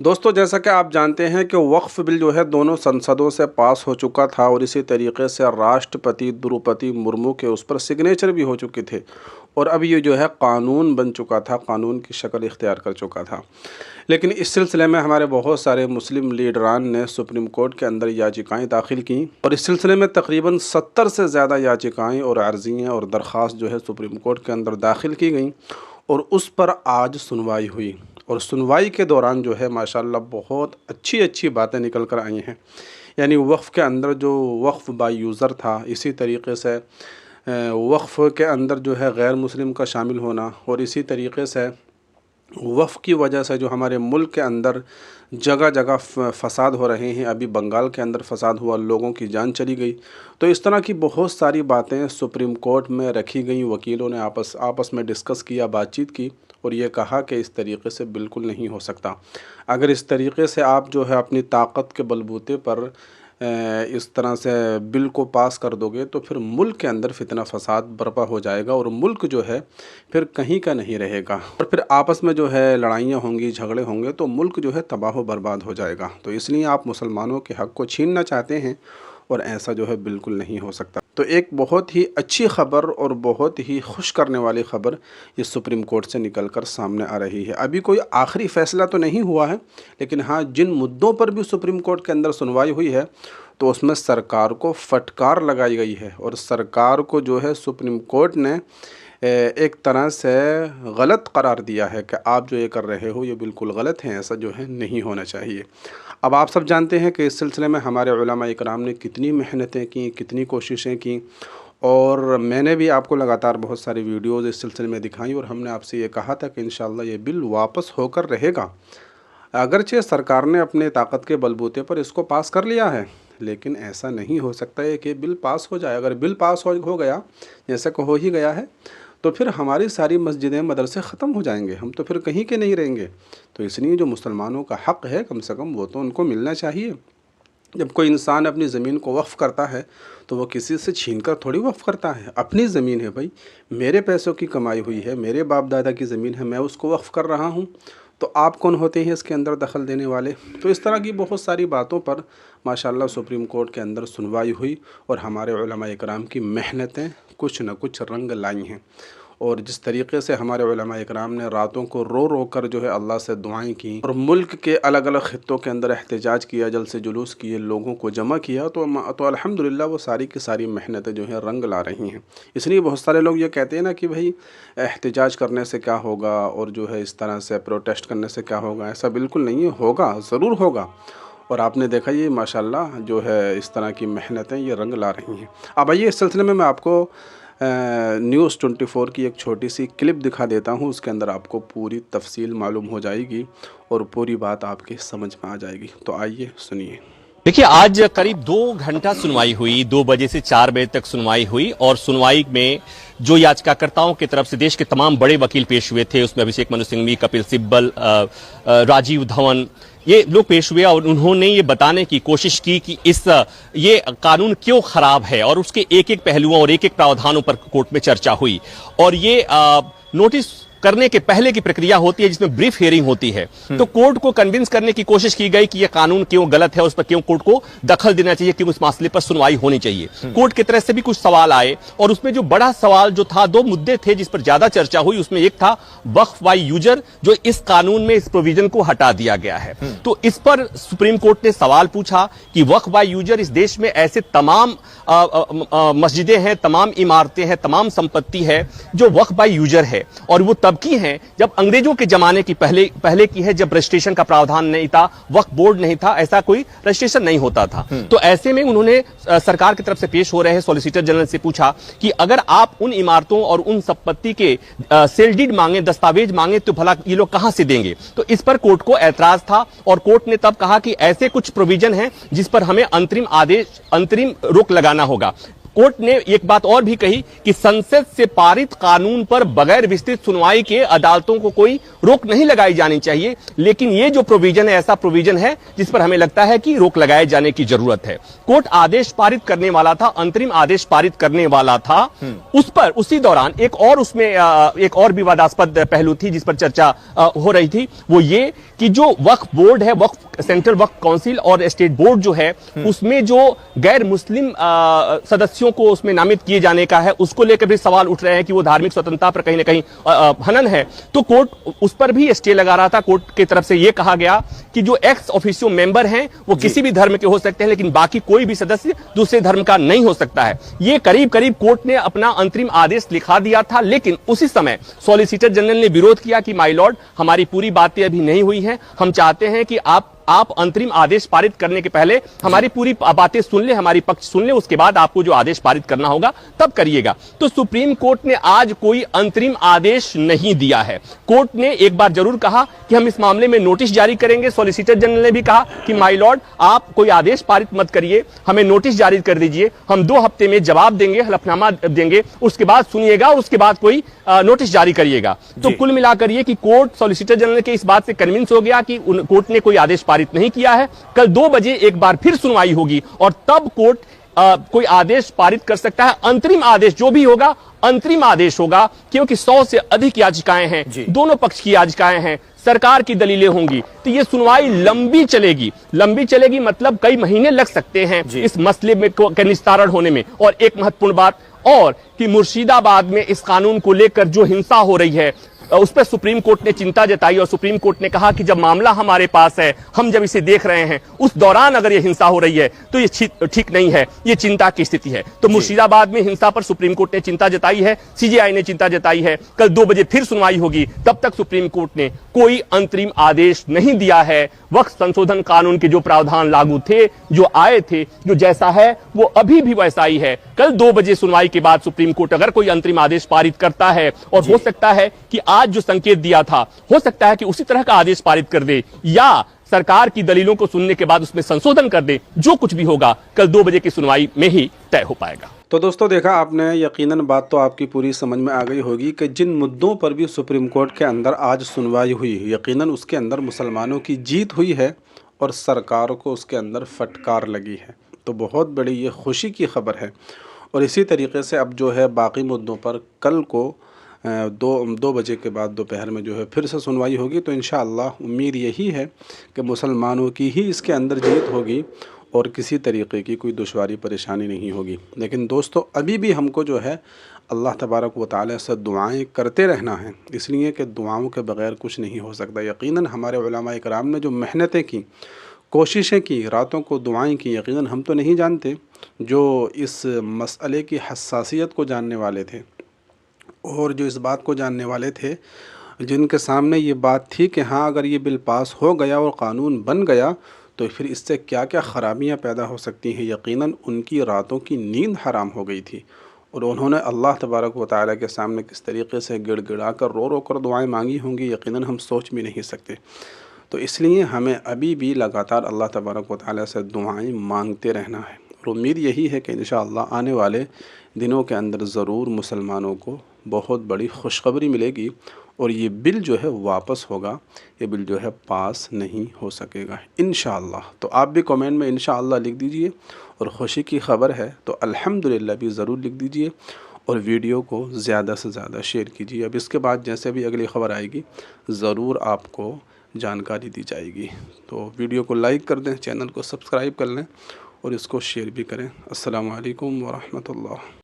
दोस्तों, जैसा कि आप जानते हैं कि वक्फ़ बिल जो है दोनों संसदों से पास हो चुका था और इसी तरीके से राष्ट्रपति द्रौपदी मुर्मू के उस पर सिग्नेचर भी हो चुके थे और अब ये जो है कानून बन चुका था, कानून की शक्ल इख्तियार कर चुका था। लेकिन इस सिलसिले में हमारे बहुत सारे मुस्लिम लीडरान ने सुप्रीम कोर्ट के अंदर याचिकाएं दाखिल की और इस सिलसिले में तकरीबन 70 से ज़्यादा याचिकाएँ और अर्ज़ियाँ और दरख्वास्त जो है सुप्रीम कोर्ट के अंदर दाखिल की गई और उस पर आज सुनवाई हुई। और सुनवाई के दौरान जो है माशाल्लाह बहुत अच्छी अच्छी बातें निकल कर आई हैं। यानी वक्फ़ के अंदर जो वक्फ़ बाय यूज़र था, इसी तरीके से वक्फ़ के अंदर जो है गैर मुस्लिम का शामिल होना और इसी तरीके से वक्फ़ की वजह से जो हमारे मुल्क के अंदर जगह जगह फ़साद हो रहे हैं। अभी बंगाल के अंदर फ़साद हुआ, लोगों की जान चली गई। तो इस तरह की बहुत सारी बातें सुप्रीम कोर्ट में रखी गई। वकीलों ने आपस में डिस्कस किया, बातचीत की और ये कहा कि इस तरीक़े से बिल्कुल नहीं हो सकता। अगर इस तरीक़े से आप जो है अपनी ताकत के बलबूते पर इस तरह से बिल को पास कर दोगे तो फिर मुल्क के अंदर फितना फ़साद बर्पा हो जाएगा और मुल्क जो है फिर कहीं का नहीं रहेगा और फिर आपस में जो है लड़ाइयाँ होंगी, झगड़े होंगे तो मुल्क जो है तबाह व बर्बाद हो जाएगा। तो इसलिए आप मुसलमानों के हक़ को छीनना चाहते हैं और ऐसा जो है बिल्कुल नहीं हो सकता। तो एक बहुत ही अच्छी ख़बर और बहुत ही खुश करने वाली ख़बर ये सुप्रीम कोर्ट से निकल कर सामने आ रही है। अभी कोई आखिरी फ़ैसला तो नहीं हुआ है, लेकिन हाँ, जिन मुद्दों पर भी सुप्रीम कोर्ट के अंदर सुनवाई हुई है तो उसमें सरकार को फटकार लगाई गई है और सरकार को जो है सुप्रीम कोर्ट ने एक तरह से गलत करार दिया है कि आप जो ये कर रहे हो ये बिल्कुल गलत है, ऐसा जो है नहीं होना चाहिए। अब आप सब जानते हैं कि इस सिलसिले में हमारे उलमा इकराम ने कितनी मेहनतें की, कितनी कोशिशें की और मैंने भी आपको लगातार बहुत सारी वीडियोज़ इस सिलसिले में दिखाई और हमने आपसे ये कहा था कि इंशाअल्लाह ये बिल वापस होकर रहेगा। अगरचे सरकार ने अपने ताकत के बलबूते पर इसको पास कर लिया है, लेकिन ऐसा नहीं हो सकता है कि बिल पास हो जाए। अगर बिल पास हो गया, जैसा कि हो ही गया है, तो फिर हमारी सारी मस्जिदें, मदरसे ख़त्म हो जाएंगे, हम तो फिर कहीं के नहीं रहेंगे। तो इसलिए जो मुसलमानों का हक़ है कम से कम वो तो उनको मिलना चाहिए। जब कोई इंसान अपनी ज़मीन को वक्फ़ करता है तो वो किसी से छीन कर थोड़ी वक्फ़ करता है। अपनी ज़मीन है भाई, मेरे पैसों की कमाई हुई है, मेरे बाप दादा की ज़मीन है, मैं उसको वक्फ़ कर रहा हूँ, तो आप कौन होते हैं इसके अंदर दखल देने वाले। तो इस तरह की बहुत सारी बातों पर माशाल्लाह सुप्रीम कोर्ट के अंदर सुनवाई हुई और हमारे उलमा इकराम की मेहनतें कुछ न कुछ रंग लाई हैं। और जिस तरीक़े से हमारे उलमा इकराम ने रातों को रो रो कर जो है अल्लाह से दुआएं की और मुल्क के अलग अलग ख़ित्तों के अंदर एहतजाज किया, जलसे जुलूस किए, लोगों को जमा किया, तो अल्हम्दुलिल्लाह वो सारी की सारी मेहनतें जो है रंग ला रही हैं। इसलिए बहुत सारे लोग ये कहते हैं ना कि भाई एहतजाज करने से क्या होगा और जो है इस तरह से प्रोटेस्ट करने से क्या होगा। ऐसा बिल्कुल नहीं होगा, ज़रूर होगा। और आपने देखा ये माशाल्लाह जो है इस तरह की मेहनतें ये रंग ला रही हैं। अब आइए इस सिलसिले में मैं आपको न्यूज़ 24 की एक छोटी सी क्लिप दिखा देता हूँ। उसके अंदर आपको पूरी तफसील मालूम हो जाएगी और पूरी बात आपके समझ में आ जाएगी। तो आइए सुनिए। देखिए, आज करीब 2 घंटा सुनवाई हुई, 2 बजे से 4 बजे तक सुनवाई हुई और सुनवाई में जो याचिकाकर्ताओं की तरफ से देश के तमाम बड़े वकील पेश हुए थे, उसमें अभिषेक मनु सिंघवी, कपिल सिब्बल, राजीव धवन, ये लोग पेश हुए और उन्होंने ये बताने की कोशिश की कि ये कानून क्यों खराब है और उसके एक एक पहलुओं और एक एक प्रावधानों पर कोर्ट में चर्चा हुई। और ये नोटिस करने के पहले की प्रक्रिया होती है जिसमें ब्रीफ हियरिंग होती है। तो कोर्ट को कन्विंस करने की कोशिश की गई कि यह कानून क्यों गलत है, उस पर क्यों कोर्ट को दखल देना चाहिए, क्यों इस मसले पर सुनवाई होनी चाहिए। कोर्ट की तरफ से भी कुछ सवाल आए और उसमें जो बड़ा सवाल जो था, 2 मुद्दे थे जिस पर ज्यादा चर्चा हुई। उसमें एक था वक्फ बाय यूजर, जो इस कानून में इस प्रोविजन को हटा दिया गया है। तो इस पर सुप्रीम कोर्ट ने सवाल पूछा कि वक्फ बाय यूजर, इस देश में ऐसे तमाम मस्जिदें हैं, तमाम इमारतें हैं, तमाम संपत्ति है जो वक्फ बाय यूजर है और वो तब की हैं जब अंग्रेजों के जमाने की पहले की है, जब रजिस्ट्रेशन का प्रावधान नहीं था, वक्फ बोर्ड नहीं था, ऐसा कोई रजिस्ट्रेशन नहीं होता था। तो ऐसे में उन्होंने सरकार की तरफ से पेश हो रहे सॉलिसिटर जनरल से पूछा कि अगर आप उन इमारतों और उन संपत्ति के सेल डीड मांगे, दस्तावेज मांगे, तो भला ये लोग कहां से देंगे। तो इस पर कोर्ट को ऐतराज था और कोर्ट ने तब कहा कि ऐसे कुछ प्रोविजन हैं जिस पर हमें अंतरिम रोक लगाना होगा। कोर्ट ने एक बात और भी कही कि संसद से पारित कानून पर बगैर विस्तृत सुनवाई के अदालतों को कोई रोक नहीं लगाई जानी चाहिए, लेकिन यह जो प्रोविजन है ऐसा प्रोविजन है जिस पर हमें लगता है कि रोक लगाए जाने की जरूरत है। कोर्ट आदेश पारित करने वाला था, अंतरिम आदेश पारित करने वाला था, उस पर उसी दौरान एक और विवादास्पद पहलू थी जिस पर चर्चा हो रही थी, वो ये कि जो वक्फ बोर्ड है, वक्फ सेंट्रल वक्फ काउंसिल और स्टेट बोर्ड जो है, उसमें जो गैर मुस्लिम सदस्यों को उसमें नामित किए जाने का है, उसको लेकर भी सवाल उठ रहे हैं कि वो धार्मिक स्वतंत्रता पर कहीं ना कहीं हनन है। तो कोर्ट उस पर भी स्टे लगा रहा था। कोर्ट की तरफ से यह कहा गया कि जो एक्स ऑफिशियो मेंबर हैं वो किसी भी धर्म के हो सकते हैं, लेकिन बाकी कोई भी सदस्य दूसरे धर्म का नहीं हो सकता है। ये करीब करीब कोर्ट ने अपना अंतरिम आदेश लिखा दिया था, लेकिन उसी समय सॉलिसिटर जनरल ने विरोध किया कि माय लॉर्ड, हमारी पूरी बातें अभी नहीं हुई हैं, हम चाहते हैं कि आप अंतरिम आदेश पारित करने के पहले हमारी पूरी बातें सुन ले, हमारी पक्ष सुन ले, उसके बाद आपको जो आदेश पारित करना होगा तब करिएगा। तो सुप्रीम कोर्ट ने आज कोई अंतरिम आदेश नहीं दिया है। कोर्ट ने एक बार जरूर कहा कि हम इस मामले में नोटिस जारी करेंगे। सॉलिसिटर जनरल ने भी कहा कि माय लॉर्ड, आप कोई आदेश पारित मत करिए, हमें नोटिस जारी कर दीजिए, हम 2 हफ्ते में जवाब देंगे, हलफनामा देंगे, उसके बाद सुनिएगा और उसके बाद कोई नोटिस जारी करिएगा। तो कुल मिलाकर ये कि कोर्ट सॉलिसिटर जनरल के इस बात से कन्विंस हो गया कि कोर्ट ने कोई आदेश पारित नहीं किया है। कल 2 बजे एक बार फिर सुनवाई होगी और तब कोर्ट कोई आदेश पारित कर सकता है। अंतरिम आदेश जो भी होगा अंतरिम आदेश होगा, क्योंकि 100 से अधिक याचिकाएं हैं, दोनों पक्ष की याचिकाएं हैं, सरकार की दलीलें होंगी, तो ये सुनवाई लंबी चलेगी मतलब कई महीने लग सकते हैं इस मसले में के निस्तारण होने में। और एक महत्वपूर्ण बात और कि मुर्शिदाबाद में इस कानून को लेकर जो हिंसा हो रही है उस पर सुप्रीम कोर्ट ने चिंता जताई और सुप्रीम कोर्ट ने कहा कि जब मामला हमारे पास है, हम जब इसे देख रहे हैं, उस दौरान अगर ये हिंसा हो रही है तो ये ठीक नहीं है, ये चिंता की स्थिति है। तो मुर्शिदाबाद में हिंसा पर सुप्रीम कोर्ट ने चिंता जताई है, सीजेआई ने चिंता जताई है। कल 2 बजे फिर सुनवाई होगी, तब तक सुप्रीम कोर्ट ने कोई अंतरिम आदेश नहीं दिया है। वक्फ संशोधन कानून के जो प्रावधान लागू थे, जो आए थे, जो जैसा है वो अभी भी वैसा ही है। कल 2 बजे सुनवाई के बाद सुप्रीम कोर्ट अगर कोई अंतरिम आदेश पारित करता है, और हो सकता है कि आज जो संकेत दिया था, हो सकता है कि उसी तरह का आदेश पारित कर दे या सरकार की दलीलों को सुनने के बाद उसमें संशोधन कर दे, जो कुछ भी होगा कल 2 बजे की सुनवाई में ही तय हो पाएगा। तो दोस्तों देखा आपने, यकीनन बात तो आपकी पूरी समझ में आ गई होगी कि जिन मुद्दों पर भी सुप्रीम कोर्ट के अंदर आज सुनवाई हुई, यकीनन उसके अंदर मुसलमानों की जीत हुई है और सरकार को उसके अंदर फटकार लगी है। तो बहुत बड़ी ये खुशी की खबर है। और इसी तरीके से अब जो है बाकी मुद्दों पर कल को 2 बजे के बाद दोपहर में जो है फिर से सुनवाई होगी। तो इंशाअल्लाह उम्मीद यही है कि मुसलमानों की ही इसके अंदर जीत होगी और किसी तरीके की कोई दुश्वारी परेशानी नहीं होगी। लेकिन दोस्तों अभी भी हमको जो है अल्लाह तबारक व तआला से दुआएं करते रहना है, इसलिए कि दुआओं के बग़ैर कुछ नहीं हो सकता। यकीनन हमारे उलमा इकराम ने जो मेहनतें की, कोशिशें की, रातों को दुआएं की, यकीनन हम तो नहीं जानते, जो इस मसले की हसासियत को जानने वाले थे और जो इस बात को जानने वाले थे, जिनके सामने ये बात थी कि हाँ अगर ये बिल पास हो गया और क़ानून बन गया तो फिर इससे क्या क्या ख़राबियाँ पैदा हो सकती हैं, यकीनन उनकी रातों की नींद हराम हो गई थी। और उन्होंने अल्लाह तबारक व तआला के सामने किस तरीके से गिड़गिड़ा कर रो कर दुआएं मांगी होंगी, यकीनन हम सोच भी नहीं सकते। तो इसलिए हमें अभी भी लगातार अल्लाह तबारक व तआला से दुआएं मांगते रहना है। और उम्मीद यही है कि इंशाअल्लाह आने वाले दिनों के अंदर ज़रूर मुसलमानों को बहुत बड़ी खुशखबरी मिलेगी और ये बिल जो है वापस होगा, ये बिल जो है पास नहीं हो सकेगा इंशाअल्लाह। तो आप भी कमेंट में इंशाअल्लाह लिख दीजिए और ख़ुशी की ख़बर है तो अल्हम्दुलिल्लाह भी ज़रूर लिख दीजिए और वीडियो को ज़्यादा से ज़्यादा शेयर कीजिए। अब इसके बाद जैसे भी अगली ख़बर आएगी ज़रूर आपको जानकारी दी जाएगी। तो वीडियो को लाइक कर दें, चैनल को सब्सक्राइब कर लें और इसको शेयर भी करें। अस्सलामु अलैकुम व रहमतुल्लाह।